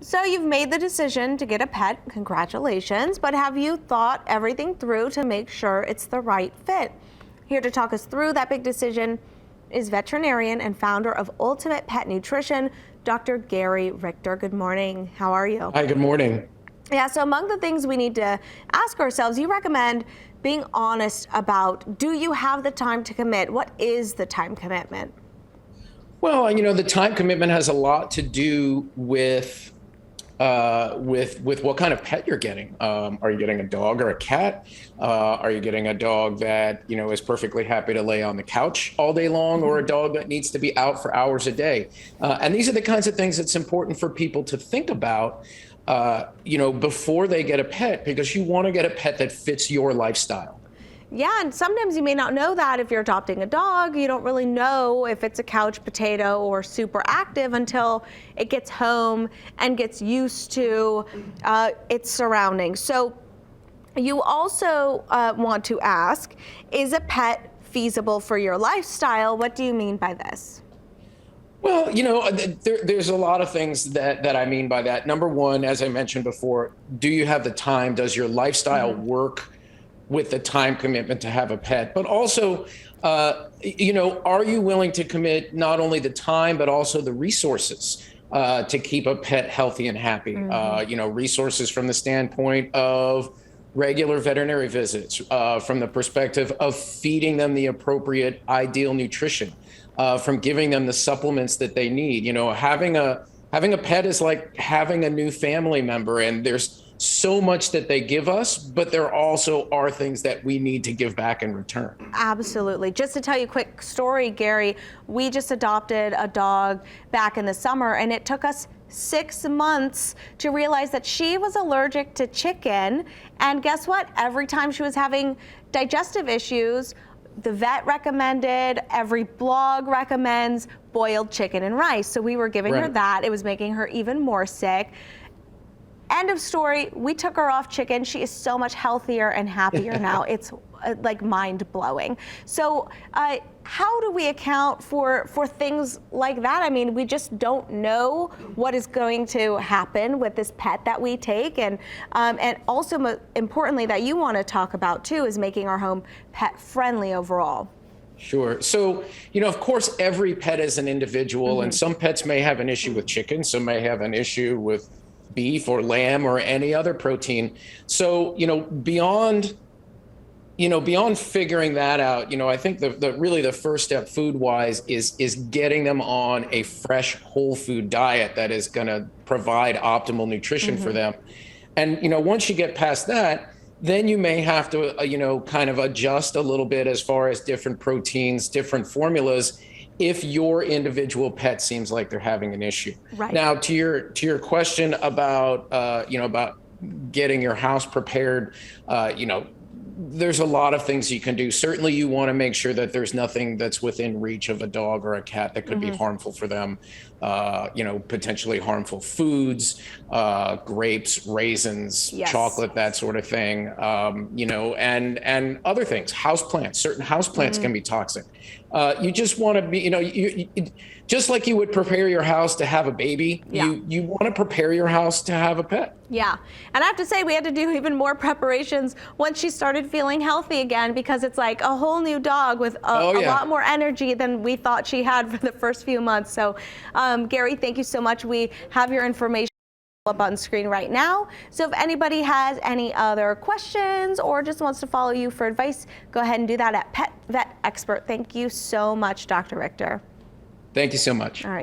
So you've made the decision to get a pet, congratulations, but have you thought everything through to make sure it's the right fit? Here to talk us through that big decision is veterinarian and founder of Ultimate Pet Nutrition, Dr. Gary Richter. Good morning. How are you? Hi, good morning. Yeah, so among the things we need to ask ourselves, you recommend being honest about, do you have the time to commit? What is the time commitment? Well, the time commitment has a lot to do with what kind of pet you're getting. Are you getting a dog or a cat? Are you getting a dog that, is perfectly happy to lay on the couch all day long, or a dog that needs to be out for hours a day? And these are the kinds of things that's important for people to think about, before they get a pet, because you want to get a pet that fits your lifestyle. Yeah, and sometimes you may not know that if you're adopting a dog. You don't really know if it's a couch potato or super active until it gets home and gets used to its surroundings. So you also want to ask, is a pet feasible for your lifestyle? What do you mean by this? Well, there's a lot of things that I mean by that. Number one, as I mentioned before, do you have the time? Does your lifestyle work with the time commitment to have a pet? But also, are you willing to commit not only the time, but also the resources to keep a pet healthy and happy? Resources from the standpoint of regular veterinary visits, from the perspective of feeding them the appropriate, ideal nutrition, from giving them the supplements that they need. Having a pet is like having a new family member, and there's so much that they give us, but there also are things that we need to give back in return. Absolutely. Just to tell you a quick story, Gary, we just adopted a dog back in the summer, and it took us 6 months to realize that she was allergic to chicken. And guess what? Every time she was having digestive issues, the vet recommended, every blog recommends boiled chicken and rice. So we were giving her that. It was making her even more sick. End of story. We took her off chicken. She is so much healthier and happier now. It's like mind blowing. So how do we account for things like that? I mean, we just don't know what is going to happen with this pet that we take. And also importantly that you want to talk about too is making our home pet friendly overall. Sure. So, of course, every pet is an individual, and some pets may have an issue with chicken. Some may have an issue with beef or lamb or any other protein. So, beyond figuring that out, I think the first step food wise is getting them on a fresh whole food diet that is going to provide optimal nutrition for them. And, once you get past that, then you may have to, kind of adjust a little bit as far as different proteins, different formulas, if your individual pet seems like they're having an issue. Right. Now, to your question about about getting your house prepared, there's a lot of things you can do. Certainly, you want to make sure that there's nothing that's within reach of a dog or a cat that could be harmful for them. Potentially harmful foods, grapes, raisins, chocolate, that sort of thing. And other things. Houseplants. Certain houseplants can be toxic. You just want to be, just like you would prepare your house to have a baby, you want to prepare your house to have a pet. Yeah. And I have to say, we had to do even more preparations once she started feeling healthy again, because it's like a whole new dog with a lot more energy than we thought she had for the first few months. So, Gary, thank you so much. We have your information up on screen right now. So if anybody has any other questions or just wants to follow you for advice, go ahead and do that at Pet Vet Expert. Thank you so much, Dr. Richter. Thank you so much. All right.